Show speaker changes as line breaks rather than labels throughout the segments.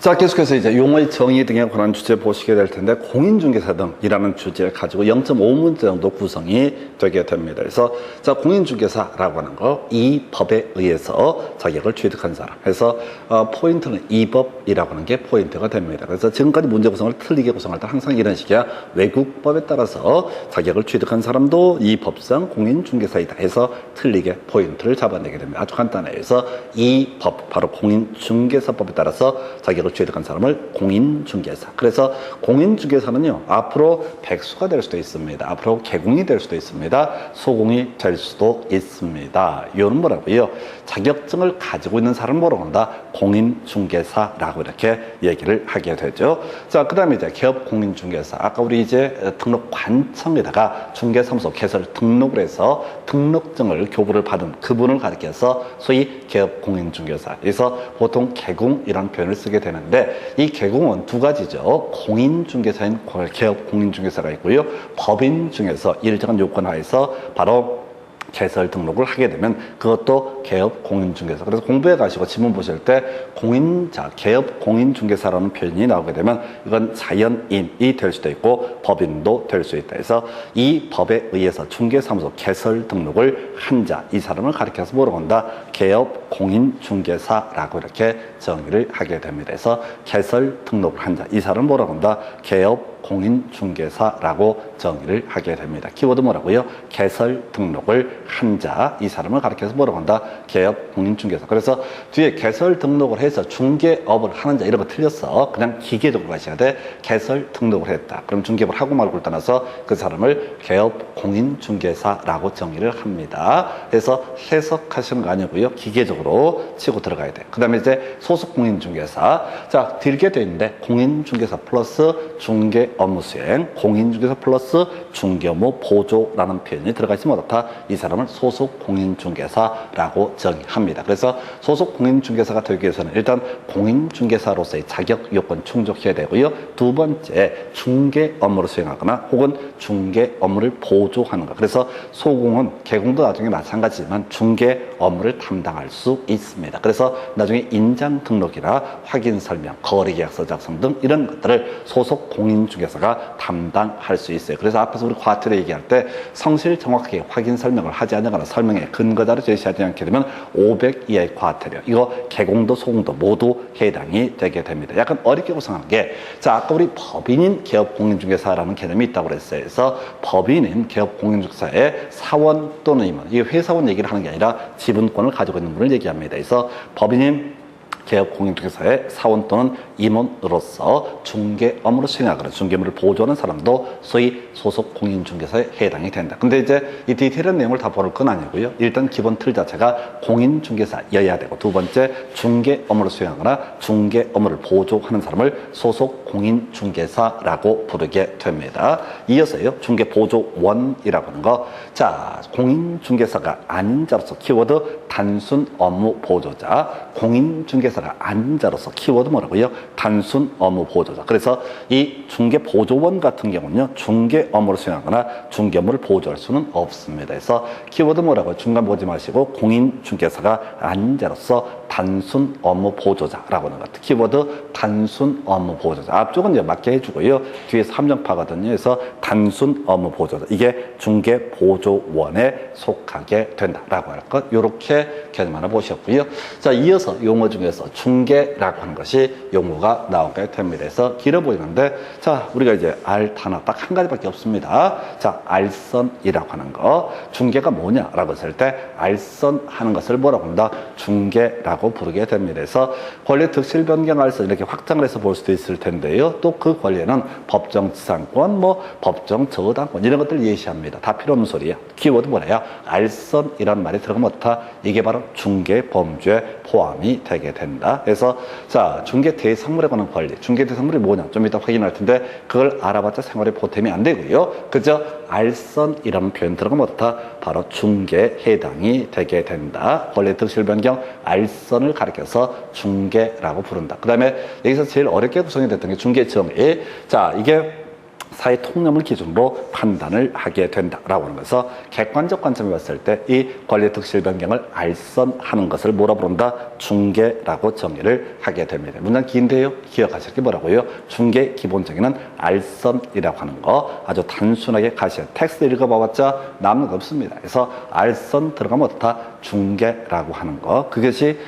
자, 계속해서 이제 용어의 정의 등에 관한 주제 보시게 될 텐데, 공인중개사 등이라는 주제를 가지고 0.5문제 정도 구성이 되게 됩니다. 그래서, 자, 공인중개사라고 하는 거, 이 법에 의해서 자격을 취득한 사람. 그래서, 포인트는 이 법이라고 하는 게 포인트가 됩니다. 그래서 지금까지 문제 구성을 틀리게 구성할 때 항상 이런 식이야. 외국법에 따라서 자격을 취득한 사람도 이 법상 공인중개사이다 해서 틀리게 포인트를 잡아내게 됩니다. 아주 간단해요. 그래서 이 법, 바로 공인중개사법에 따라서 자격을 취득한 사람을 공인중개사. 그래서 공인중개사는요, 앞으로 백수가 될 수도 있습니다. 앞으로 개공이 될 수도 있습니다. 소공이 될 수도 있습니다. 이거는 뭐라고요? 자격증을 가지고 있는 사람을 뭐라고 한다? 공인중개사라고 이렇게 얘기를 하게 되죠. 자, 그 다음에 이제 개업공인중개사. 아까 우리 이제 등록관청에다가 중개사무소 개설 등록을 해서 등록증을 교부를 받은 그분을 가리켜서 소위 개업공인중개사. 그래서 보통 개공이라는 표현을 쓰게 되는데, 이 개공은 두 가지죠. 공인중개사인 개업공인중개사가 있고요. 법인 중에서 일정한 요건 하에서 바로 개설 등록을 하게 되면 그것도 개업 공인중개사. 그래서 공부해 가시고 지문 보실 때 개업 공인중개사라는 표현이 나오게 되면 이건 자연인이 될 수도 있고 법인도 될 수 있다. 그래서 이 법에 의해서 중개사무소 개설 등록을 한 자, 이 사람을 가리켜서 뭐라고 한다? 개업 공인중개사라고 이렇게 정의를 하게 됩니다. 그래서 개설 등록을 한 자, 이 사람을 뭐라고 한다? 개업 공인중개사라고 정의를 하게 됩니다. 키워드 뭐라고요? 개설 등록을 한 자, 이 사람을 가리켜서 뭐라고 한다? 개업 공인중개사. 그래서 뒤에 개설 등록을 해서 중개업을 하는 자 이런 거 틀렸어. 그냥 기계적으로 가셔야 돼. 개설 등록을 했다. 그럼 중개업을 하고 말고를 떠나서 그 사람을 개업 공인중개사라고 정의를 합니다. 그래서 해석하시는 거 아니고요. 기계적으로 치고 들어가야 돼. 그 다음에 이제 소속 공인중개사. 자, 들게 돼 있는데 공인중개사 플러스 중개 업무 수행, 공인중개사 플러스 중개업무 보조라는 표현이 들어가 있으면 어떻다? 이 사람을 소속 공인중개사라고 정의합니다. 그래서 소속 공인중개사가 되기 위해서는 일단 공인중개사로서의 자격 요건 충족해야 되고요. 두 번째, 중개 업무를 수행하거나 혹은 중개 업무를 보조하는 것. 그래서 소공은 개공도 나중에 마찬가지지만 중개 업무를 담당할 수 있습니다. 그래서 나중에 인장 등록이나 확인 설명, 거래계약서 작성 등 이런 것들을 소속 공인중개사가 담당할 수 있어요. 그래서 앞에서 우리 과태료 얘기할 때 성실 정확하게 확인 설명을 하지 않거나 설명에 근거자를 제시하지 않게 되면 500 이하의 과태료. 이거 개공도 소공도 모두 해당이 되게 됩니다. 약간 어렵게 구성한 게, 자, 아까 우리 법인인 개업공인중개사라는 개념이 있다고 그랬어요. 그래서 법인인 개업공인중개사의 사원 또는 임원, 이 회사원 얘기를 하는 게 아니라 지분권을 가지고 있는 분을 얘기합니다. 그래서 법인인 개업공인중개사의 사원 또는 임원으로서 중개 업무를 수행하거나 중개업무를 보조하는 사람도 소위 소속 공인중개사에 해당이 된다. 근데 이제 이 디테일한 내용을 다 볼 건 아니고요. 일단 기본 틀 자체가 공인중개사여야 되고, 두 번째 중개 업무를 수행하거나 중개 업무를 보조하는 사람을 소속 공인중개사라고 부르게 됩니다. 이어서요, 중개보조원이라고 하는 거. 자, 공인중개사가 아닌 자로서 키워드 단순 업무 보조자, 공인중개사가 아닌 자로서 키워드 뭐라고요? 단순 업무 보조자. 그래서 이 중개보조원 같은 경우는요, 중개 업무를 수행하거나 중개 업무를 보조할 수는 없습니다. 그래서 키워드 뭐라고요? 중간 보지 마시고 공인중개사가 아닌 자로서 단순 업무 보조자라고 하는 것. 키워드 단순 업무 보조자. 앞쪽은 이제 맞게 해주고요. 뒤에서 함정파거든요. 그래서 단순 업무 보조자. 이게 중개보조원에 속하게 된다라고 할 것. 요렇게 개념 하나 보셨고요. 자, 이어서 용어 중에서 중개라고 하는 것이 용어가 나오게 됩니다. 그래서 길어 보이는데, 자, 우리가 이제 알 단어 딱 한 가지밖에 없습니다. 자, 알선이라고 하는 거. 중개가 뭐냐라고 했을 때 알선 하는 것을 뭐라고 한다? 중개라고 부르게 됩니다. 그래서 권리 득실 변경 알선 이렇게 확장을 해서 볼 수도 있을 텐데요. 또 그 권리는 법정 지상권, 뭐 법정 저당권 이런 것들을 예시합니다. 다 필요 없는 소리야. 키워드 뭐래요? 알선이라는 말이 들어가면 어떻다? 이게 바로 중개 범주에 포함이 되게 된다. 그래서 자, 중개 대상물에 관한 권리. 중개 대상물이 뭐냐? 좀 이따 확인할 텐데 그걸 알아봤자 생활에 보탬이 안 되고요. 그저 알선이라는 표현 들어가면 어떻다? 바로 중개에 해당이 되게 된다. 권리 득실 변경 알선을 가리켜서 중개라고 부른다. 그 다음에 여기서 제일 어렵게 구성이 됐던 게 중개 정의. 자, 이게 사회 통념을 기준으로 판단을 하게 된다라고 하는 것에서 객관적 관점에 봤을 때 이 권리 특실 변경을 알선하는 것을 뭐라 부른다? 중개라고 정의를 하게 됩니다. 문장 긴데요. 기억하실 게 뭐라고요? 중개 기본 정의는 알선이라고 하는 거 아주 단순하게 가시죠. 텍스트 읽어봐봤자 남는 거 없습니다. 그래서 알선 들어가면 어떻다? 중개라고 하는 거 그것이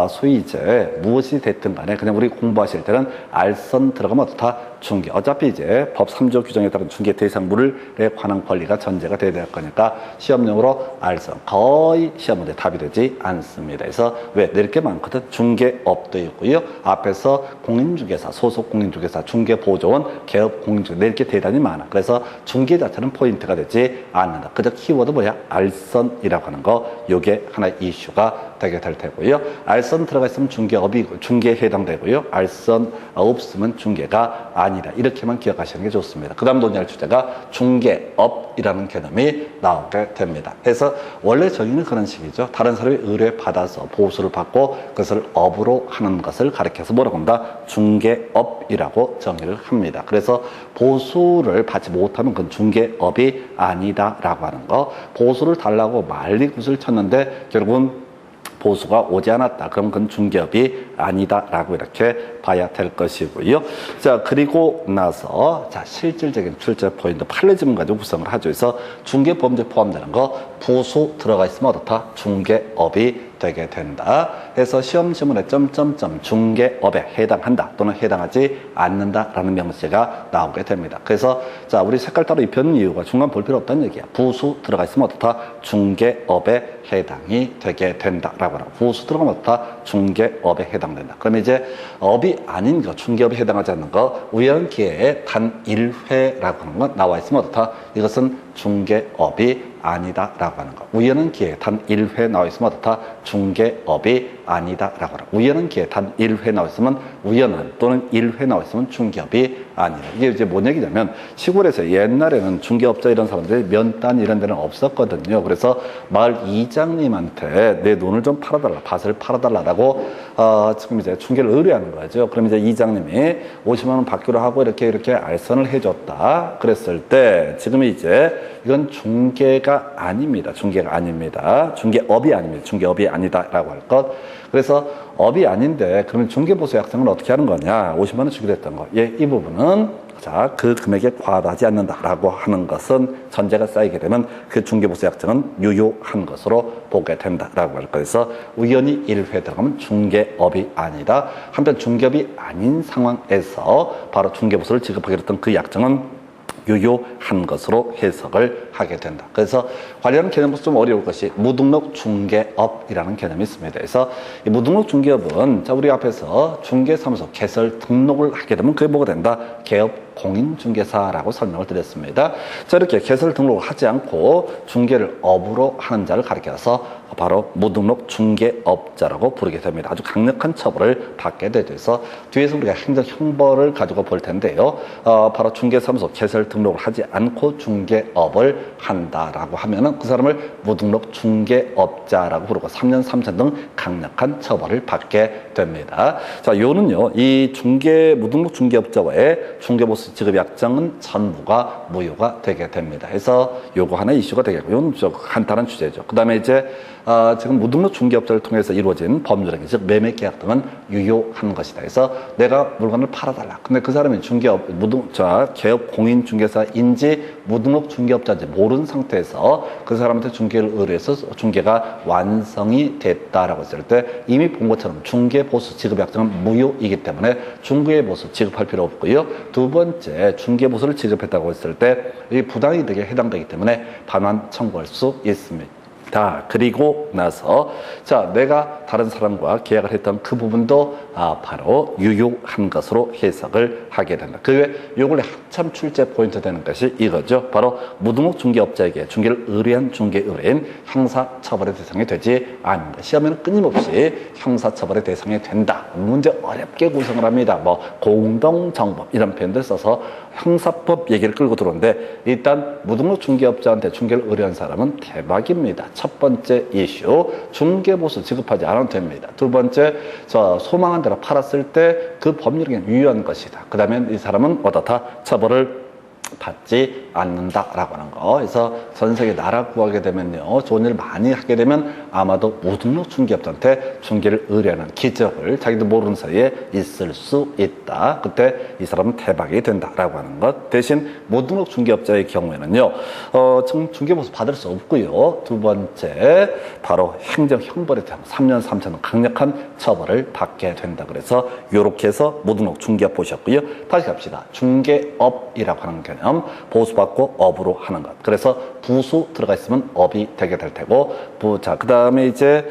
소위 이제 무엇이 됐든 간에 그냥 우리 공부하실 때는 알선 들어가면 어떻다? 중개. 어차피 이제 법 3조 규정에 따른 중개 대상물에 관한 권리가 전제가 돼야 될 거니까 시험용으로 알선 거의 시험 문제 답이 되지 않습니다. 그래서 왜 내릴 게 많거든. 중개업도 있고요. 앞에서 공인중개사, 소속 공인중개사, 중개보조원, 개업 공인중개사 내릴 게 대단히 많아. 그래서 중개 자체는 포인트가 되지 않는다. 그저 키워드 뭐야? 알선이라고 하는 거. 요게 하나의 이슈가 되게 될 테고요. 알선 들어가 있으면 중개업이 중개에 해당되고요. 알선 없으면 중개가 아니다. 이렇게만 기억하시는 게 좋습니다. 그 다음 논의할 주제가 중개업이라는 개념이 나오게 됩니다. 그래서 원래 정의는 그런 식이죠. 다른 사람이 의뢰 받아서 보수를 받고 그것을 업으로 하는 것을 가리켜서 뭐라고 한다? 중개업이라고 정의를 합니다. 그래서 보수를 받지 못하면 그건 중개업이 아니다라고 하는 거. 보수를 달라고 말리굿을 쳤는데 결국은 보수가 오지 않았다. 그럼 그건 중개업이 아니다라고 이렇게 봐야 될 것이고요. 자, 그리고 나서 자, 실질적인 출제 포인트 판례지문 가지고 구성을 하죠. 그래서 중개범죄 포함되는 거 부수 들어가 있으면 어떻다? 중개업이 되게 된다. 해서 시험 지문에 점점점 중개업에 해당한다 또는 해당하지 않는다라는 명시가 나오게 됩니다. 그래서 자, 우리 색깔 따로 입혀놓은 이유가 중간 볼 필요 없다는 얘기야. 부수 들어가 있으면 어떻다? 중개업에 해당이 되게 된다라고 하라. 부수 들어가면 어떻다? 중개업에 해당된다. 그러면 이제 업이 아닌 거, 중개업에 해당하지 않는 거, 우연 기회에 단 1회라고 하는 건 나와 있으면 어떻다? 이것은 중개업이 아니다라고 하는 거. 우연한 기회에 단 1회 나와 있으면 어떻다? 중개업이 아니다라고 하는 거. 우연한 기회에 단 1회 나와 있으면 우연한 또는 1회 나와 있으면 중개업이 아니다. 이게 이제 뭔 얘기냐면 시골에서 옛날에는 중개업자 이런 사람들이 면단 이런 데는 없었거든요. 그래서 마을 이장님한테 내 논을 좀 팔아달라, 밭을 팔아달라라고 지금 이제 중개를 의뢰하는 거죠. 그럼 이제 이장님이 50만 원 받기로 하고 이렇게 알선을 해줬다. 그랬을 때 지금 이제 이건 중개가 아닙니다. 중개가 아닙니다. 중개업이 아닙니다. 중개업이 아니다라고 할 것. 그래서 업이 아닌데 그러면 중개보수 약정을 어떻게 하는 거냐? 50만 원 주기로 했던 거. 예, 이 부분은 자, 그 금액에 과다하지 않는다라고 하는 것은 전제가 쌓이게 되면 그 중개보수 약정은 유효한 것으로 보게 된다라고 할 거여서 우연히 1회 들어가면 중개업이 아니다. 한편 중개업이 아닌 상황에서 바로 중개보수를 지급하기로 했던 그 약정은 유효한 것으로 해석을 하게 된다. 그래서 관련 개념부터 좀 어려울 것이 무등록 중개업이라는 개념이 있습니다. 그래서 이 무등록 중개업은 자, 우리 앞에서 중개사무소 개설 등록을 하게 되면 그게 뭐가 된다? 개업 공인중개사라고 설명을 드렸습니다. 자, 이렇게 개설 등록을 하지 않고 중개를 업으로 하는 자를 가리켜서 바로 무등록 중개업자라고 부르게 됩니다. 아주 강력한 처벌을 받게 되죠. 뒤에서 우리가 행정 형벌을 가지고 볼 텐데요. 바로 중개사무소 개설 등록을 하지 않고 중개업을 한다라고 하면은 그 사람을 무등록 중개업자라고 부르고 3년 3천 등 강력한 처벌을 받게 됩니다. 자, 요는요, 이 무등록 중개업자와의 중개보수 지급 약정은 전부가 무효가 되게 됩니다. 그래서 요거 하나 이슈가 되겠고요. 이건 좀 간단한 주제죠. 그 다음에 이제 지금 무등록 중개업자를 통해서 이루어진 법률행위, 즉 매매 계약 등은 유효한 것이다. 그래서 내가 물건을 팔아달라. 근데 그 사람이 개업 공인 중개사인지 무등록 중개업자인지 모르는 상태에서 그 사람한테 중개를 의뢰해서 중개가 완성이 됐다라고 했을 때 이미 본 것처럼 중개보수 지급약정은 무효이기 때문에 중개보수 지급할 필요 없고요. 두 번째, 중개보수를 지급했다고 했을 때 이 부당이득에 해당되기 때문에 반환 청구할 수 있습니다. 그리고 나서 자, 내가 다른 사람과 계약을 했던 그 부분도 바로 유효한 것으로 해석을 하게 된다. 그 외에 요걸에 한참 출제 포인트 되는 것이 이거죠. 바로 무등록 중개업자에게 중개를 의뢰한 중개 의뢰인 형사처벌의 대상이 되지 않는다. 시험에는 끊임없이 형사처벌의 대상이 된다. 문제 어렵게 구성을 합니다. 뭐 공동정범 이런 표현들 써서 형사법 얘기를 끌고 들어오는데 일단 무등록 중개업자한테 중개를 의뢰한 사람은 대박입니다. 첫 번째 이슈, 중개보수 지급하지 않아도 됩니다. 두 번째, 소망한 대로 팔았을 때 그 법률에 유효한 것이다. 그 다음에 이 사람은 어떻다? 처벌을 받지 않는다라고 하는 거. 그래서 전 세계 나라 구하게 되면요, 좋은 일 많이 하게 되면 아마도 무등록 중개업자한테 중개를 의뢰하는 기적을 자기도 모르는 사이에 있을 수 있다. 그때 이 사람은 대박이 된다라고 하는 것. 대신 무등록 중개업자의 경우에는요, 중개보수 받을 수 없고요. 두 번째, 바로 행정 형벌에 대한 3년 3천 원 강력한 처벌을 받게 된다. 그래서 이렇게 해서 무등록 중개업 보셨고요. 다시 갑시다. 중개업이라고 하는 개념. 보수받고 업으로 하는 것. 그래서 부수 들어가 있으면 업이 되게 될 테고, 자, 그 다음에 이제,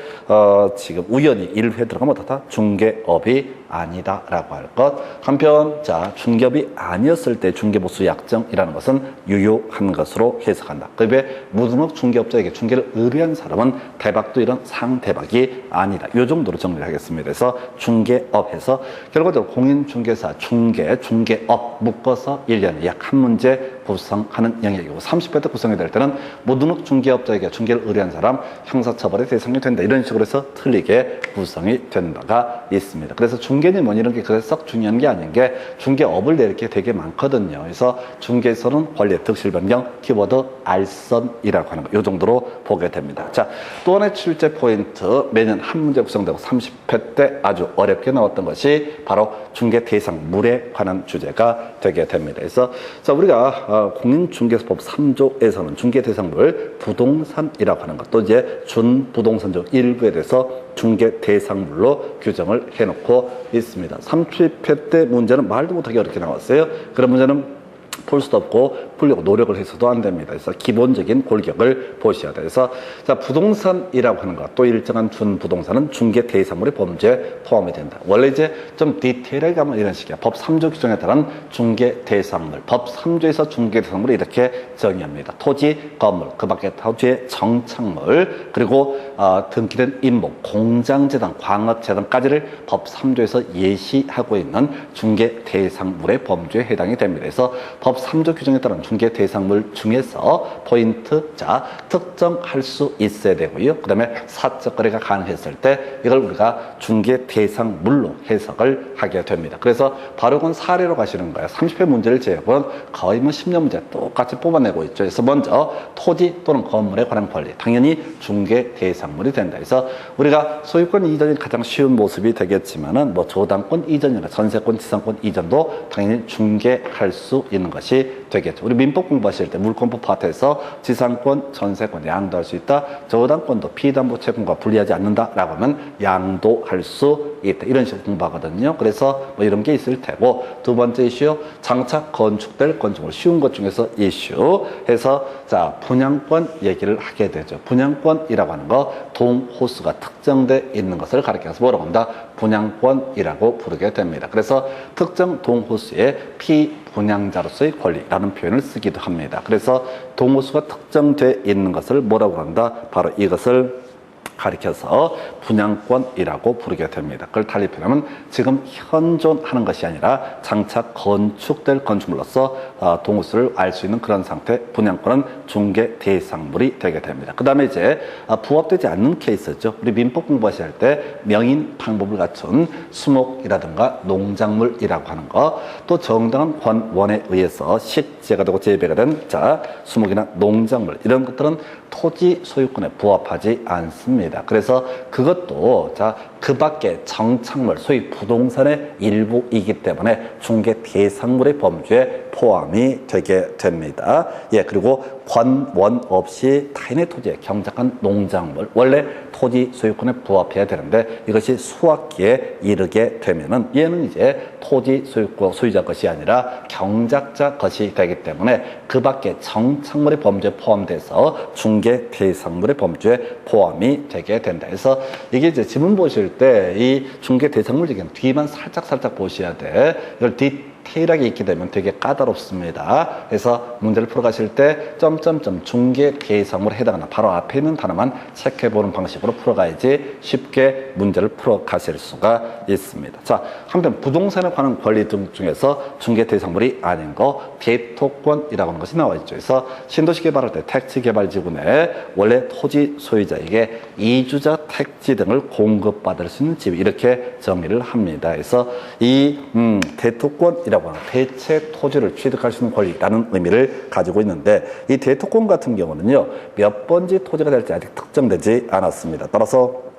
지금 우연히 1회 들어가면 어떻다? 중개업이 아니다라고 할 것. 한편, 자, 중개업이 아니었을 때 중개보수 약정이라는 것은 유효한 것으로 해석한다. 그 외에 무등록 중개업자에게 중개를 의뢰한 사람은 대박도 이런 상대박이 아니다. 이 정도로 정리를 하겠습니다. 그래서 중개업에서 결과적으로 공인중개사, 중개업 묶어서 1년에 약 한 문제 구성하는 영역이고, 30회 때 구성이 될 때는 무등록 중개업자에게 중개를 의뢰한 사람 형사처벌의 대상이 된다. 이런 식으로 해서 틀리게 구성이 된 바가 있습니다. 그래서 중개니 뭐니 이런 게 그래서 썩 중요한 게 아닌 게 중개업을 내릴 게 되게 많거든요. 그래서 중개에서는 권리의 득실 변경, 키워드 알선이라고 하는 거, 이 정도로 보게 됩니다. 자, 또 하나의 출제 포인트, 매년 한 문제 구성되고 30회 때 아주 어렵게 나왔던 것이 바로 중개 대상물에 관한 주제가 되게 됩니다. 그래서 자, 우리가 공인중개사법 3조에서는 중개 대상물 부동산이라고 하는 것, 또 이제 준부동산적 일부에 대해서 중개 대상물로 규정을 해놓고 있습니다. 30회 때 문제는 말도 못하게 어렵게 나왔어요. 그런 문제는 풀 수도 없고 풀려고 노력을 해서도 안 됩니다. 그래서 기본적인 골격을 보셔야 돼요. 그래서 자, 부동산이라고 하는 것, 또 일정한 준부동산은 중개 대상물의 범죄에 포함이 된다. 원래 이제 좀 디테일하게 가면 이런 식이야. 법 3조 규정에 따른 중개 대상물, 법 3조에서 중개 대상물을 이렇게 정의합니다. 토지, 건물, 그 밖에 토지의 정착물, 그리고 등기된 임목, 공장재단, 광업재단까지를 법 3조에서 예시하고 있는 중개 대상물의 범죄에 해당이 됩니다. 그래서 법 3조 규정에 따른 중개 대상물 중에서 포인트, 자, 특정할 수 있어야 되고요. 그 다음에 사적 거래가 가능했을 때 이걸 우리가 중개 대상물로 해석을 하게 됩니다. 그래서 바로 그건 사례로 가시는 거예요. 30회 문제를 제외하고는 거의 뭐 10년 문제 똑같이 뽑아내고 있죠. 그래서 먼저 토지 또는 건물에 관한 권리, 당연히 중개 대상물이 된다. 그래서 우리가 소유권 이전이 가장 쉬운 모습이 되겠지만은 뭐 저당권 이전이나 전세권, 지상권 이전도 당연히 중개할 수 있는 것이 되겠죠. 우리 민법 공부하실 때 물권법 파트에서 지상권, 전세권 양도할 수 있다. 저당권도 피담보 채권과 분리하지 않는다라고 하면 양도할 수 있다. 이런 식으로 공부하거든요. 그래서 뭐 이런 게 있을 테고, 두 번째 이슈, 장착 건축될 건축물 쉬운 것 중에서 이슈 해서 자, 분양권 얘기를 하게 되죠. 분양권이라고 하는 거 동호수가 특정돼 있는 것을 가리켜서 뭐라고 한다? 분양권이라고 부르게 됩니다. 그래서 특정 동호수의 피분양자로서의 권리라는 표현을 쓰기도 합니다. 그래서 동호수가 특정돼 있는 것을 뭐라고 한다? 바로 이것을 가리켜서 분양권이라고 부르게 됩니다. 그걸 달리 표현하면 지금 현존하는 것이 아니라 장착 건축될 건축물로서 동호수를 알 수 있는 그런 상태, 분양권은 중개 대상물이 되게 됩니다. 그 다음에 이제 부합되지 않는 케이스죠. 우리 민법 공부하실 때 명인 방법을 갖춘 수목이라든가 농작물이라고 하는 거, 또 정당한 권원에 의해서 식재가 되고 재배가 된 자, 수목이나 농작물, 이런 것들은 토지 소유권에 부합하지 않습니다. 그래서 그것도 자, 그 밖에 정착물, 소위 부동산의 일부이기 때문에 중개 대상물의 범죄에 포함이 되게 됩니다. 예, 그리고 권원 없이 타인의 토지에 경작한 농작물, 원래 토지 소유권에 부합해야 되는데 이것이 수확기에 이르게 되면은 얘는 이제 토지 소유권 소유자 것이 아니라 경작자 것이 되기 때문에 그 밖에 정착물의 범죄에 포함돼서 중개 대상물의 범죄에 포함이 되게 된다. 그래서 이게 이제 지문 보실 때 이 중개 대상물 얘기는 뒤만 살짝 보셔야 돼. 이걸 디테일하게 읽게 되면 되게 까다롭습니다. 그래서 문제를 풀어가실 때 점점점 중개 대상물에 해당하는 바로 앞에 있는 단어만 체크해보는 방식으로 풀어가야지 쉽게 문제를 풀어가실 수가 있습니다. 자, 한편 부동산에 관한 권리 등 중에서 중개 대상물이 아닌 거 대토권이라고 하는 것이 나와 있죠. 그래서 신도시 개발할 때 택지 개발지구 내 원래 토지 소유자에게 이주자 택지 등을 공급받을 수 있는 집, 이렇게 정의를 합니다. 그래서 이 대토권이라고 이라고 하는 대체 토지를 취득할 수 있는 권리라는 의미를 가지고 있는데 이 대토권 같은 경우는요 몇 번지 토지가 될지 아직 특정되지 않았습니다. 따라서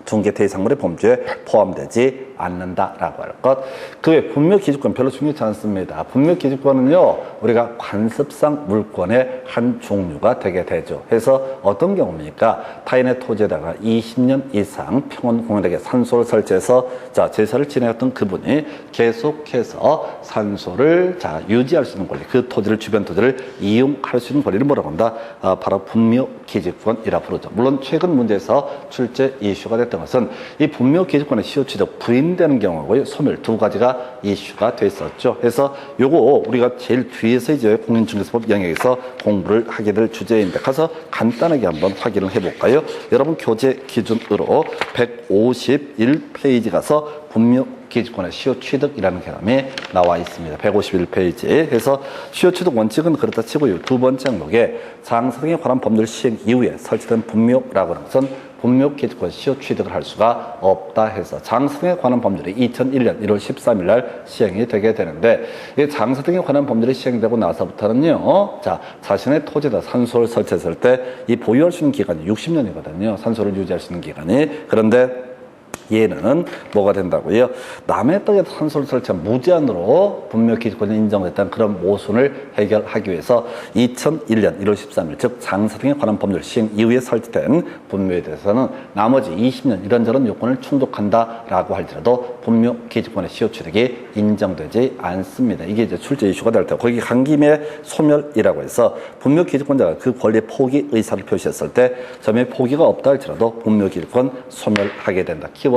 중개 대상물의 범주에 포함되지 않는다라고 할 것. 그 외 분묘기지권 별로 중요치 않습니다. 분묘기지권은요 우리가 관습상 물권의 한 종류가 되게 되죠. 그래서 어떤 경우입니까? 타인의 토지에다가 20년 이상 평원 공연하게 산소를 설치해서 제사를 지내었던 그분이 계속해서 산소를 유지할 수 있는 권리, 그 토지를 주변 토지를 이용할 수 있는 권리를 뭐라고 한다? 바로 분묘기지권이라 부르죠. 물론 최근 문제에서 출제 이슈가 됐던 것은 이 분묘기지권의 시효취득 부인되는 경우하고요 소멸 두 가지가 이슈가 됐었죠. 그래서 요거 우리가 제일 뒤에서 이제 공인중개사법 영역에서 공부를 하게 될 주제인데 가서 간단하게 한번 확인을 해볼까요? 여러분 교재 기준으로 151페이지 가서 분묘기지권의 시효취득이라는 개념이 나와 있습니다. 151페이지. 그래서 시효취득 원칙은 그렇다 치고요. 두 번째 항목에 장사 등에 관한 법률 시행 이후에 설치된 분묘라고 하는 것은 분묘기지권 시효취득을 할 수가 없다 해서 장사 등에 관한 법률이 2001년 1월 13일 날 시행이 되게 되는데 이 장사 등에 관한 법률이 시행되고 나서부터는요 자신의 토지에다 산소를 설치했을 때 이 보유할 수 있는 기간이 60년이거든요. 산소를 유지할 수 있는 기간이. 그런데 얘는 뭐가 된다고요? 남의 땅에 산소를 설치한 무제한으로 분묘기지권이 인정됐다는 그런 모순을 해결하기 위해서 2001년 1월 13일 즉 장사 등에 관한 법률 시행 이후에 설치된 분묘에 대해서는 나머지 20년 이런저런 요건을 충족한다라고 할지라도 분묘기지권의 시효취득이 인정되지 않습니다. 이게 이제 출제 이슈가 될 때 거기 간 김에 소멸이라고 해서 분묘기지권자가 그 권리의 포기 의사를 표시했을 때 점의 포기가 없다 할지라도 분묘기지권 소멸하게 된다. 키워드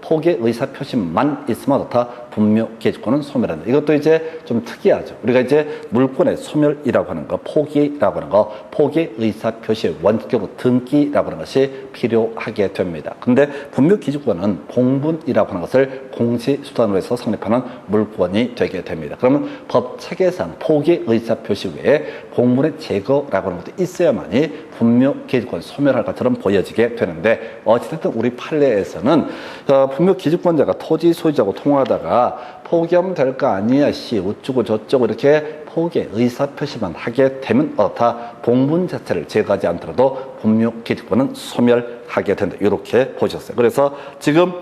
포기 의사 표시만 있으면 다 분묘기지권은 소멸한다. 이것도 이제 좀 특이하죠. 우리가 이제 물권의 소멸이라고 하는 거, 포기라고 하는 거, 포기 의사 표시 원격으로 등기라고 하는 것이 필요하게 됩니다. 근데 분묘기지권은 공분이라고 하는 것을 공시수단으로 해서 성립하는 물권이 되게 됩니다. 그러면 법 체계상 포기 의사 표시 외에 공분의 제거라고 하는 것도 있어야만이 분묘기지권 소멸할 것처럼 보여지게 되는데 어찌됐든 우리 판례에서는 분묘기지권자가 토지 소유자하고 통화하다가 포기하면 될 거 아니야 씨 어쩌고 저쩌고 이렇게 포기의 의사표시만 하게 되면 다 공분 자체를 제거하지 않더라도 분묘기지권은 소멸하게 된다. 이렇게 보셨어요. 그래서 지금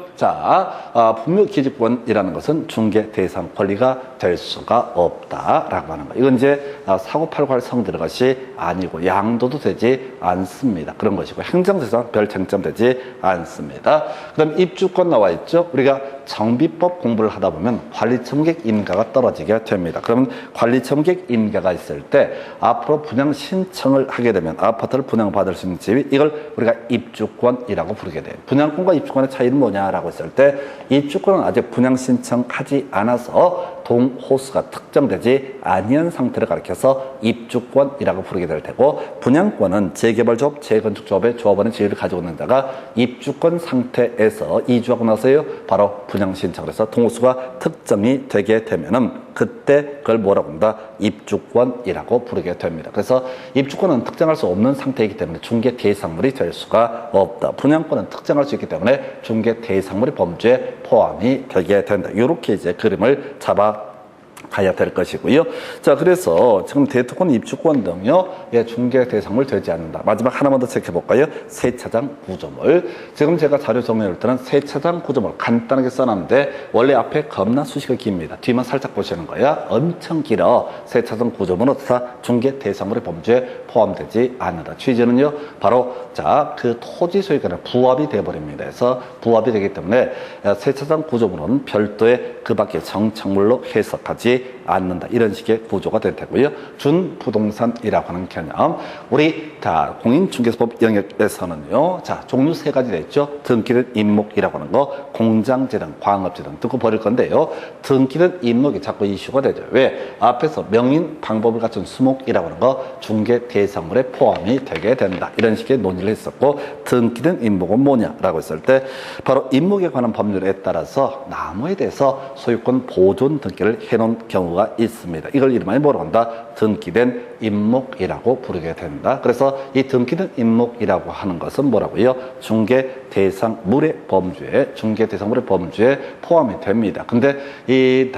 분묘기지권이라는 것은 중개 대상 권리가 될 수가 없다라고 하는 거. 이건 이제 사고팔고 할 성질의 것이 아니고 양도도 되지 않습니다. 그런 것이고 행정재산 별 쟁점되지 않습니다. 그다음 입주권 나와 있죠. 우리가 정비법 공부를 하다 보면 관리청객 인가가 떨어지게 됩니다. 그러면 관리청객 인가가 있을 때 앞으로 분양 신청을 하게 되면 아파트를 분양받을 수 있는 집이 이걸 우리가 입주권이라고 부르게 돼요. 분양권과 입주권의 차이는 뭐냐라고 했을 때 입주권은 아직 분양 신청하지 않아서 동호수가 특정되지 아니한 상태를 가리켜서 입주권이라고 부르게 될 테고 분양권은 재개발조합, 재건축조합의 조합원의 지위를 가지고 있는 자가 입주권 상태에서 이주하고 나서요 바로 분양 신청을 해서 동호수가 특정이 되게 되면은 그때 그걸 뭐라고 한다? 입주권이라고 부르게 됩니다. 그래서 입주권은 특정할 수 없는 상태이기 때문에 중개 대상물이 될 수가 없다. 분양권은 특정할 수 있기 때문에 중개 대상물의 범주에 포함이 되게 된다. 이렇게 이제 그림을 잡아 가야 될 것이고요. 자, 그래서 지금 대토권, 입주권 등요, 중개 대상물 되지 않는다. 마지막 하나만 더 체크해 볼까요? 세차장 구조물. 지금 제가 자료 정리할 때는 세차장 구조물 간단하게 써놨는데 원래 앞에 겁나 수식이 깁니다. 뒤만 살짝 보시는 거야. 엄청 길어. 세차장 구조물은 다 중개 대상물의 범주에 포함되지 않는다. 취지는요, 바로 그 토지 소유권은 부합이 돼버립니다. 그래서 부합이 되기 때문에 세차장 구조물은 별도의 그 밖에 정착물로 해석하지 않는다. 이런 식의 구조가 될 테고요. 준부동산이라고 하는 개념. 우리 공인중개사법 영역에서는요. 종류 세 가지 됐죠. 등기된 임목이라고 하는 거, 공장재 등, 광업재 등 듣고 버릴 건데요. 등기된 임목이 자꾸 이슈가 되죠. 왜? 앞에서 명인 방법을 갖춘 수목이라고 하는 거 중개 대상물에 포함이 되게 된다. 이런 식의 논의를 했었고 등기된 임목은 뭐냐라고 했을 때 바로 임목에 관한 법률에 따라서 나무에 대해서 소유권 보존 등기를 해놓은 경우가 있습니다. 이걸 이름하여 뭐라고 한다? 등기된 임목이라고 부르게 된다. 그래서 이 등기된 임목이라고 하는 것은 뭐라고요? 중개대상물의 범주에, 중개대상물의 범주에 포함이 됩니다. 근데 이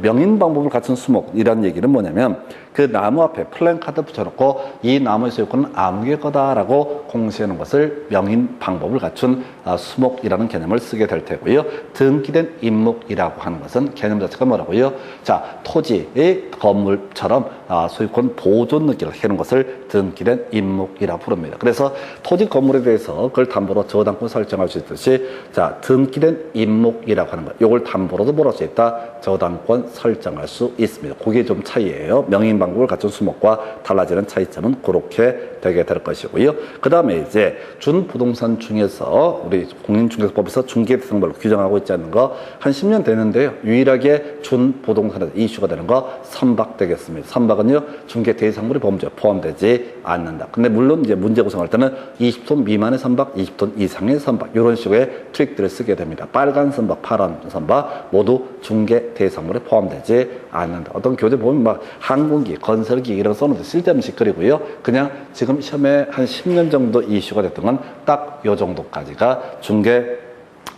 명인 방법을 갖춘 수목이라는 얘기는 뭐냐면 그 나무 앞에 플랜카드 붙여놓고 이 나무의 소유권은 아무개 거다라고 공시하는 것을 명인 방법을 갖춘 수목이라는 개념을 쓰게 될 테고요. 등기된 임목이라고 하는 것은 개념 자체가 뭐라고요? 자, 토지의 건물처럼 소유권 보존 느낌을 해놓은 것을 등기된 임목이라고 부릅니다. 그래서 토지 건물에 대해서 그걸 담보로 저당권 설정할 수 있듯이 자, 등기된 임목이라고 하는 것, 이걸 담보로도 뭐할 수 있다? 저당권 설정할 수 있습니다. 그게 좀 차이예요. 명인 방법을 갖춘 수목과 달라지는 차이점은 그렇게 되게 될 것이고요. 그 다음에 이제 준부동산 중에서 우리 공인중개사법에서 중개대상물로 규정하고 있지 않는 거 한 10년 되는데요. 유일하게 준부동산에서 이슈가 되는 거 선박되겠습니다. 선박은요, 중개대상물의 범주에 포함되지 않는다. 근데 물론 이제 문제 구성할 때는 20톤 미만의 선박, 20톤 이상의 선박 이런 식의 트릭들을 쓰게 됩니다. 빨간 선박, 파란 선박 모두 중개대상물에 포함되지 않는다. 어떤 교재 보면 막 항공기, 건설기 이런 거 써놓은 쓸데없는 짓거리고요. 그냥 지금 시험에 한 10년 정도 이슈가 됐던 건 딱 요 정도까지가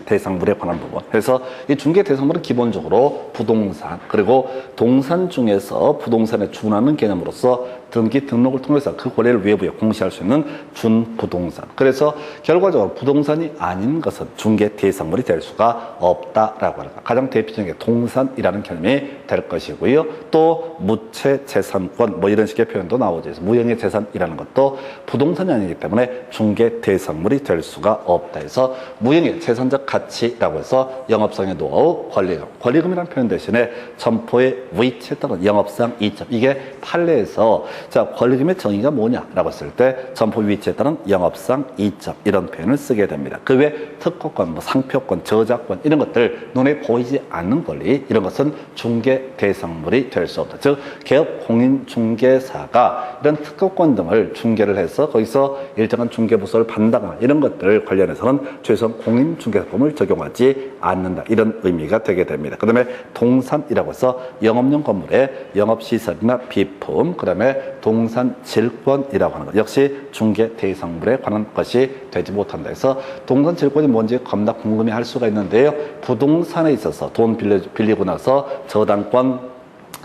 대상물에 관한 부분. 그래서 이 중개 대상물은 기본적으로 부동산 그리고 동산 중에서 부동산에 준하는 개념으로서 등기 등록을 통해서 그 권리를 외부에 공시할 수 있는 준부동산. 그래서 결과적으로 부동산이 아닌 것은 중개 대상물이 될 수가 없다라고 합니다. 가장 대표적인 게 동산이라는 개념이 될 것이고요. 또 무채 재산권 뭐 이런 식의 표현도 나오죠. 그래서 무형의 재산이라는 것도 부동산이 아니기 때문에 중개 대상물이 될 수가 없다. 해서 무형의 재산적 가치라고 해서 영업상의 노하우, 권리금이라는 표현 대신에 점포의 위치에 따른 영업상 이점, 이게 판례에서 자, 권리금의 정의가 뭐냐라고 했을 때 점포 위치에 따른 영업상 이점 이런 표현을 쓰게 됩니다. 그 외 특허권, 뭐 상표권, 저작권 이런 것들 눈에 보이지 않는 권리 이런 것은 중개 대상물이 될 수 없다. 즉 개업 공인중개사가 이런 특허권 등을 중개를 해서 거기서 일정한 중개부서를 판단하는 이런 것들 관련해서는 최소한 공인중개사법을 적용하지 않는다. 이런 의미가 되게 됩니다. 그 다음에 동산이라고 해서 영업용 건물의 영업시설이나 비품, 그 다음에 동산 질권이라고 하는 것 역시 중개 대상물에 관한 것이 되지 못한다 해서 동산 질권이 뭔지 겁나 궁금해할 수가 있는데요. 부동산에 있어서 돈 빌리고 나서 저당권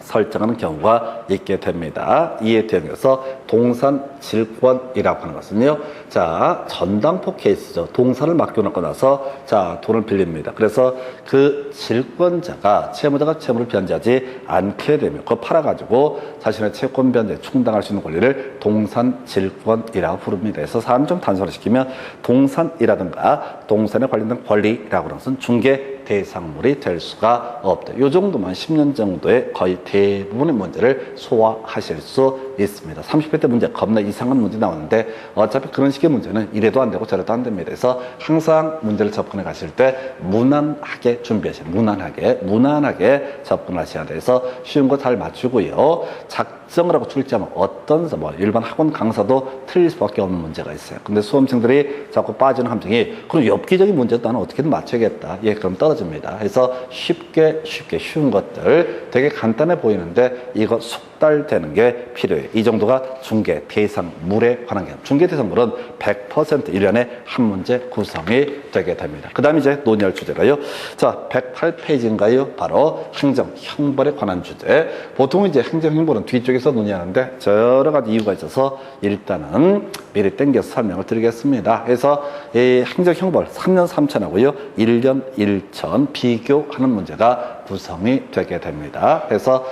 설정하는 경우가 있게 됩니다. 이에 대응해서 동산 질권이라고 하는 것은요, 자, 전당포 케이스죠. 동산을 맡겨놓고 나서 자, 돈을 빌립니다. 그래서 그 질권자가 채무자가 채무를 변제하지 않게 되면 그거 팔아가지고 자신의 채권 변제 충당할 수 있는 권리를 동산 질권이라고 부릅니다. 그래서 사람 좀 단순화시키면 동산이라든가 동산에 관련된 권리라고 하는 것은 중개 대상물이 될 수가 없다. 이 정도만 10년 정도의 거의 대부분의 문제를 소화하실 수 있습니다. 30회 때 문제 겁나 이상한 문제 나왔는데 어차피 그런 식의 문제는 이래도 안 되고 저래도 안 됩니다. 그래서 항상 문제를 접근해 가실 때 무난하게 준비하셔야 돼요. 무난하게 접근하셔야 돼서 쉬운 거 잘 맞추고요. 작정을 하고 출제하면 어떤 뭐 일반 학원 강사도 틀릴 수밖에 없는 문제가 있어요. 근데 수험생들이 자꾸 빠지는 함정이 그럼 엽기적인 문제도 나는 어떻게든 맞춰야겠다. 예, 그럼 떨어집니다. 그래서 쉽게 쉬운 것들 되게 간단해 보이는데 이거 숙달되는 게 필요해요. 이 정도가 중개 대상물에 관한 개념. 중개 대상물은 100% 1년에 한 문제 구성이 되게 됩니다. 그 다음에 이제 논의할 주제가요. 자, 108페이지인가요? 바로 행정 형벌에 관한 주제. 보통 이제 행정 형벌은 뒤쪽에서 논의하는데 여러 가지 이유가 있어서 일단은 미리 땡겨서 설명을 드리겠습니다. 그래서 이 행정 형벌 3년 3천하고요. 1년 1천 비교하는 문제가 구성이 되게 됩니다. 그래서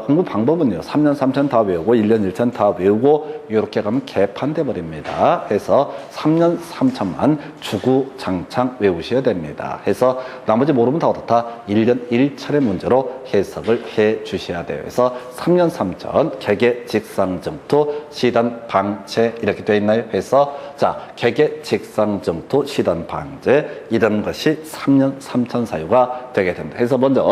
공부 방법은요. 3년 3천 다 외우고 1년 1천 다 외우고 이렇게 가면 개판돼 버립니다. 그래서 3년 3천만 주구장창 외우셔야 됩니다. 그래서 나머지 모르면 다 어떻다? 1년 1천의 문제로 해석을 해 주셔야 돼요. 그래서 3년 3천 개개직상정토 시단방제 이렇게 되어 있나요? 그래서 자, 개개직상정토 시단방제 이런 것이 3년 3천 사유가 되게 됩니다. 그래서 먼저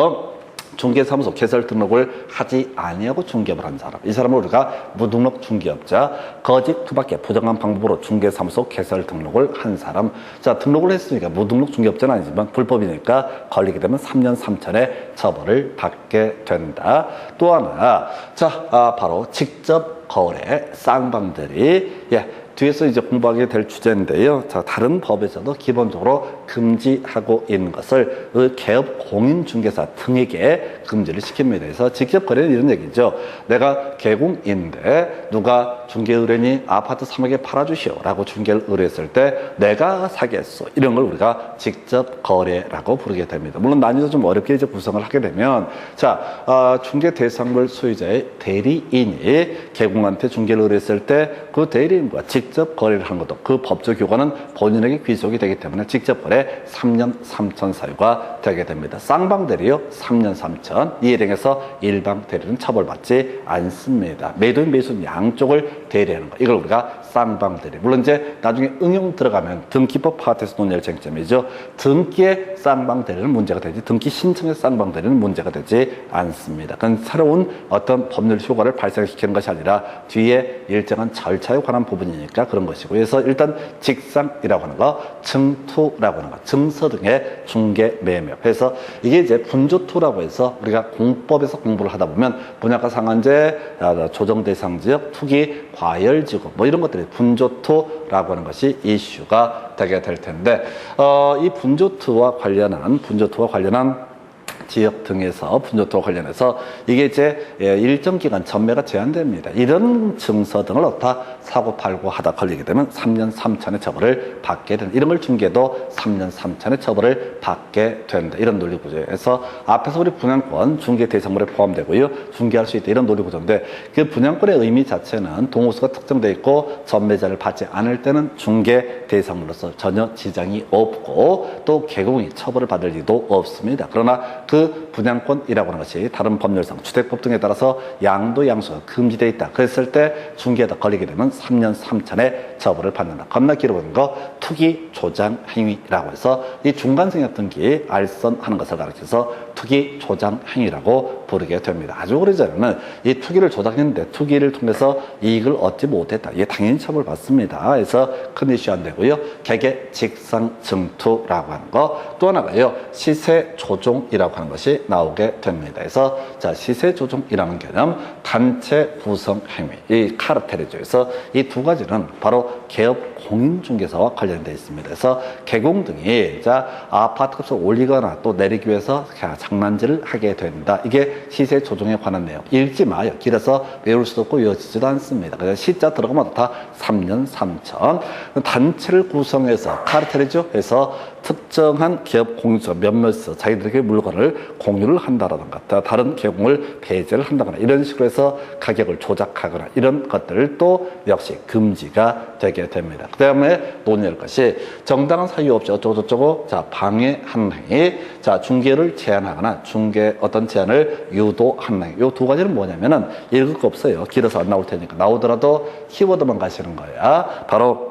중개사무소 개설 등록을 하지 아니하고 중개업을 한 사람, 이 사람을 우리가 무등록 중개업자, 거짓, 투박계, 부정한 방법으로 중개사무소 개설 등록을 한 사람. 자, 등록을 했으니까 무등록 중개업자는 아니지만 불법이니까 걸리게 되면 3년 3천의 처벌을 받게 된다. 또 하나, 자, 바로 직접 거래 쌍방들이, 뒤에서 이제 공부하게 될 주제인데요. 자, 다른 법에서도 기본적으로 금지하고 있는 것을 개업 공인중개사 등에게 금지를 시킵니다. 그래서 직접 거래는 이런 얘기죠. 내가 개공인데 누가 중개 의뢰인이 아파트 3억에 팔아주시오 라고 중개를 의뢰했을 때 내가 사겠소. 이런 걸 우리가 직접 거래라고 부르게 됩니다. 물론 난이도 좀 어렵게 이제 구성을 하게 되면, 자, 중개 대상물 소유자의 대리인이 개공한테 중개를 의뢰했을 때 그 대리인과 직접 거래를 하는 것도 그 법적 효과는 본인에게 귀속이 되기 때문에 직접 거래 3년 3천 사유가 되게 됩니다. 쌍방 대리요 3년 3천, 이에 대해서 일방 대리는 처벌받지 않습니다. 매도인 매수인 양쪽을 대리하는 거, 이걸 우리가 쌍방 대리. 물론 이제 나중에 응용 들어가면 등기법 파트에서 논의할 쟁점이죠. 등기의 쌍방 대리는 문제가 되지 등기 신청의 쌍방 대리는 문제가 되지 않습니다. 그건 새로운 어떤 법률 효과를 발생시키는 것이 아니라 뒤에 일정한 절차에 관한 부분이니까 그런 것이고, 그래서 일단 직상이라고 하는 거, 증투라고 하는 거, 증서 등의 중개 매매. 그래서 이게 이제 분조투라고 해서 우리가 공법에서 공부를 하다 보면 분양가 상한제, 조정 대상 지역, 투기, 과열지구 뭐 이런 것들이 분조투라고 하는 것이 이슈가 되게 될 텐데, 이 분조투와 관련한 지역 등에서 분조투와 관련해서 이게 이제 일정 기간 전매가 제한됩니다. 이런 증서 등을 얻다 사고 팔고 하다 걸리게 되면 3년 3천의 처벌을 받게 된다. 이런 걸 중개도 3년 3천의 처벌을 받게 된다. 이런 논리 구조에서 앞에서 우리 분양권 중개 대상물에 포함되고요. 중개할 수 있다. 이런 논리 구조인데, 그 분양권의 의미 자체는 동호수가 특정되어 있고 전매자를 받지 않을 때는 중개 대상물로서 전혀 지장이 없고 또 개공이 처벌을 받을 리도 없습니다. 그러나 그 분양권이라고 하는 것이 다른 법률상 주택법 등에 따라서 양도 양수가 금지되어 있다. 그랬을 때 중개에다 걸리게 되면 3년 3천의 처벌을 받는다. 겁나 길어보는 거 투기 조장 행위라고 해서 이 중간생략 등기 알선하는 것을 가리켜서 투기 조장 행위라고 부르게 됩니다. 아주 오래전에는 이 투기를 조작했는데 투기를 통해서 이익을 얻지 못했다. 이게 당연히 처벌받습니다. 그래서 큰 이슈 안 되고요. 개개 직상 증투라고 하는 거, 또 하나가요 시세 조종이라고 하는 것이 나오게 됩니다. 그래서 자, 시세 조종이라는 개념, 단체 구성 행위, 이 카르텔이죠. 그래서 이 두 가지는 바로 개업 공인중개사와 관련되어 있습니다. 그래서 개공 등이 자, 아파트 값을 올리거나 또 내리기 위해서 장난질을 하게 된다. 이게 시세 조종에 관한 내용. 읽지 마요. 길어서 외울 수도 없고 외워지지도 않습니다. 그래서 시자 들어가면 다 3년 3천. 단체를 구성해서 카르텔이죠. 해서 특정한 기업 공유자 몇몇에서 자기들에게 물건을 공유를 한다라든가 다른 개공을 배제를 한다거나 이런 식으로 해서 가격을 조작하거나 이런 것들도 역시 금지가 되게 됩니다. 그 다음에 논의할 것이 정당한 사유 없이 어쩌고저쩌고 자, 방해하는 행위, 자, 중개를 제한하거나 중개 어떤 제한을 유도하는 행위. 요 두 가지는 뭐냐면은 읽을 거 없어요. 길어서 안 나올 테니까. 나오더라도 키워드만 가시는 거야. 바로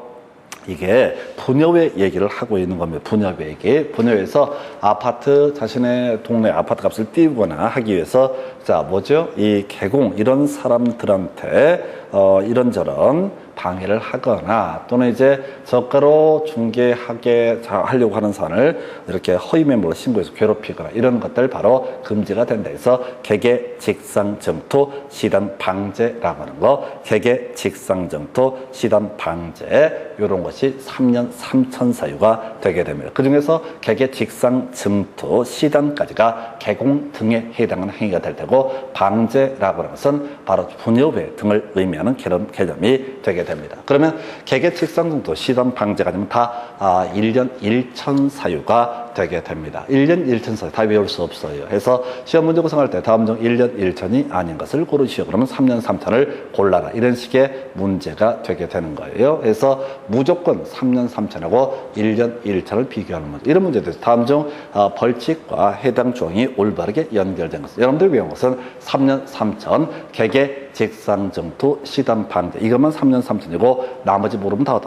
이게 분여회 얘기를 하고 있는 겁니다. 분여회 얘기. 분여회에서 아파트, 자신의 동네 아파트 값을 띄우거나 하기 위해서 자, 뭐죠? 이 개공 이런 사람들한테 이런저런 방해를 하거나 또는 이제 저가로 중개하게 하려고 하는 사안을 이렇게 허위 매물로 신고해서 괴롭히거나 이런 것들 바로 금지가 된다 해서 개개 직상증투 시단 방제라고 하는 거, 개개 직상증투 시단 방제, 이런 것이 3년 3천 사유가 되게 됩니다. 그 중에서 개개 직상증투 시단까지가 개공 등에 해당하는 행위가 될 테고, 방제라고 하는 것은 바로 분여회 등을 의미하는 개념이 되게 됩니다. 그러면 개개 직상증투 시단 방제가 되면 다 1년 1천 사유가 되게 됩니다. 1년 1천 사유 다 외울 수 없어요. 해서 시험 문제 구성할 때 다음 중 1년 1천이 아닌 것을 고르시오. 그러면 3년 3천을 골라라. 이런 식의 문제가 되게 되는 거예요. 그래서 무조건 3년 3천하고 1년 1천을 비교하는 문제. 이런 문제들. 다음 중 벌칙과 해당 조항이 올바르게 연결된 것. 여러분들이 배운 것은 3년 3천 개개 직상증투 시단 방제. 이것만 3년 3천이고 나머지 모르면 다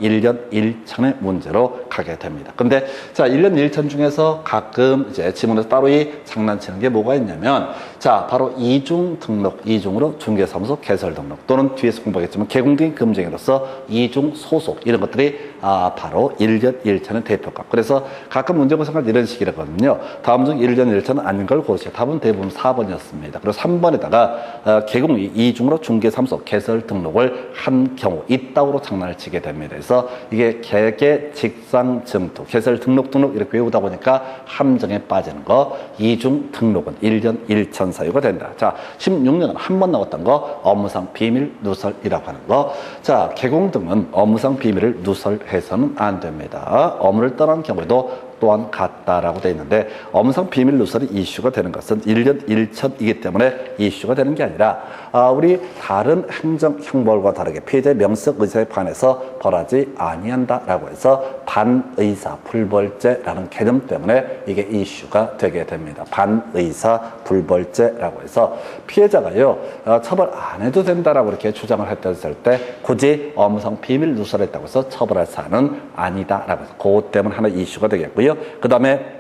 1년 1천의 문제로 가게 됩니다. 근데 자, 1년 1천 1천 중에서 가끔 이제 지문에서 따로 장난치는 게 뭐가 있냐면, 자, 바로 이중 등록, 이중으로 중개사무소 개설 등록, 또는 뒤에서 공부하겠지만 개공등기 금쟁이로서 이중 소속, 이런 것들이 바로 1년 1차는 대표값. 그래서 가끔 문제가 생각할 이런 식이라거든요. 다음 중 1년 1차는 아닌 걸 고르시오. 답은 대부분 4번이었습니다. 그리고 3번에다가 개공이 이중으로 중개사무소 개설 등록을 한 경우 이따구로 장난을 치게 됩니다. 그래서 이게 개개 직상 증투 개설 등록 이렇게 외우다 보니까 함정에 빠지는 거. 이중 등록은 1년 1천 사유가 된다. 자, 16년은 한 번 나왔던 거 업무상 비밀 누설이라고 하는 거. 자, 개공 등은 업무상 비밀을 누설해서는 안 됩니다. 업무를 떠난 경우에도 또한 같다라고 되어 있는데, 업무상 비밀 누설이 이슈가 되는 것은 1년 1천이기 때문에 이슈가 되는 게 아니라 우리 다른 행정 형벌과 다르게 피해자의 명적 의사에 반해서 벌하지 아니한다라고 해서 반의사 불벌죄라는 개념 때문에 이게 이슈가 되게 됩니다. 반의사 불벌죄라고 해서 피해자가요 처벌 안 해도 된다라고 이렇게 주장을 했을 때 굳이 업무상 비밀 누설했다고 해서 처벌할 사안은 아니다라고 해서 그것 때문에 하나 이슈가 되겠고요. 그 다음에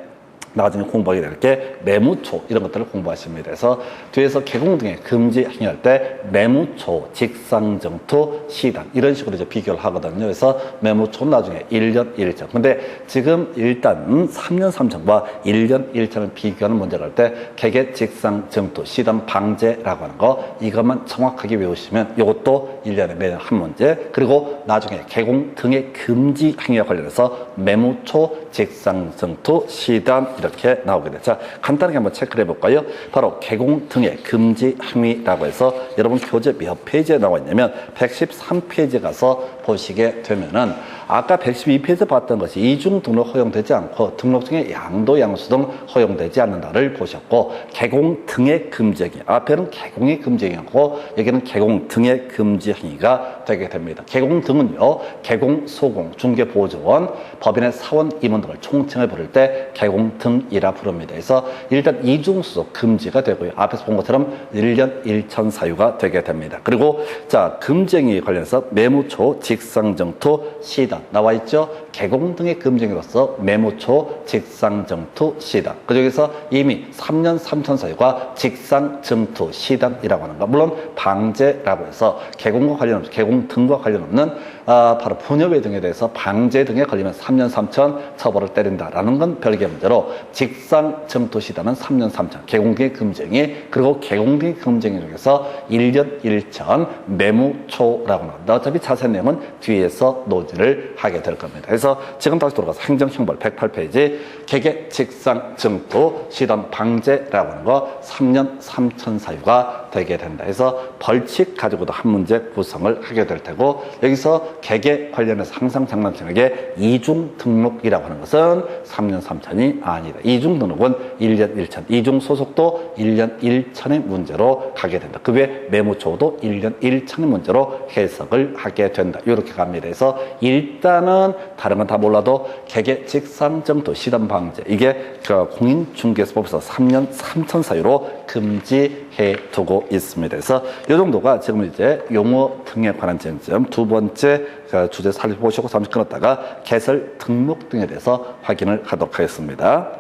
나중에 공부하게 될 게 매무초, 이런 것들을 공부하십니다. 그래서 뒤에서 개공 등의 금지 행위할 때 매무초, 직상정투, 시단 이런 식으로 이제 비교를 하거든요. 그래서 매무초는 나중에 1년 1천. 근데 지금 일단 3년 3천과 1년 1천을 비교하는 문제를 할 때 개개, 직상정투, 시단 방제라고 하는 거 이것만 정확하게 외우시면 이것도 1년에 매년 한 문제. 그리고 나중에 개공 등의 금지 행위와 관련해서 매무초, 직상정투, 시단 이렇게 나오게 돼요. 자, 간단하게 한번 체크를 해볼까요? 바로 개공 등의 금지 행위라고 해서 여러분 교재 몇 페이지에 나와 있냐면 113페이지에 가서 보시게 되면은 아까 112페이지에 봤던 것이 이중 등록 허용되지 않고 등록 중에 양도 양수 등 허용되지 않는다를 보셨고, 개공 등의 금지 행위, 앞에는 개공의 금지 행위고 여기는 개공 등의 금지 행위가 되게 됩니다. 개공 등은요 개공, 소공, 중개보조원, 법인의 사원, 임원 등을 총칭해 부를 때 개공 등이라 부릅니다. 그래서 일단 이중수속 금지가 되고요. 앞에서 본 것처럼 1년 1천 사유가 되게 됩니다. 그리고 자, 금지 행위에 관련해서 매무초, 직상정투, 시단 나와 있죠. 개공 등의 금지행위로서 매무초, 직상정투, 시단. 그 중에서 이미 3년 3천 사유가 직상정투, 시단이라고 하는 거. 물론 방제라고 해서 개공과 관련 없는, 개공 등과 관련 없는 바로 분여배 등에 대해서 방제 등에 걸리면 3년 3천 처벌을 때린다라는 건 별개의 문제로, 직상정투, 시단은 3년 3천 개공 등의 금지행위, 그리고 개공 등의 금지행위 중에서 1년 1천 매무초라고 나옵니다. 어차피 자세한 내용은 뒤에서 논의를 하게 될 겁니다. 그래서 지금 다시 돌아가서 행정형벌 108페이지 개개, 직상정투, 시단 방제라고 하는 거 3년 3천 사유가 되게 된다. 그래서 벌칙 가지고도 한 문제 구성을 하게 될 테고, 여기서 개개 관련해서 항상 장난치는 게 이중 등록이라고 하는 것은 3년 3천이 아니다. 이중 등록은 1년 1천, 이중 소속도 1년 1천의 문제로 가게 된다. 그 외 매무초도 1년 1천의 문제로 해석을 하게 된다. 이렇게 갑니다. 그래서 일단은 다른 건 다 몰라도 개개, 직상정투, 시단 방제 이게 공인중개사법에서 3년 3천 사유로 금지해 두고 있습니다. 그래서 이 정도가 지금 이제 용어 등에 관한 쟁점, 두 번째 주제 살펴보시고 잠시 끊었다가 개설 등록 등에 대해서 확인을 하도록 하겠습니다.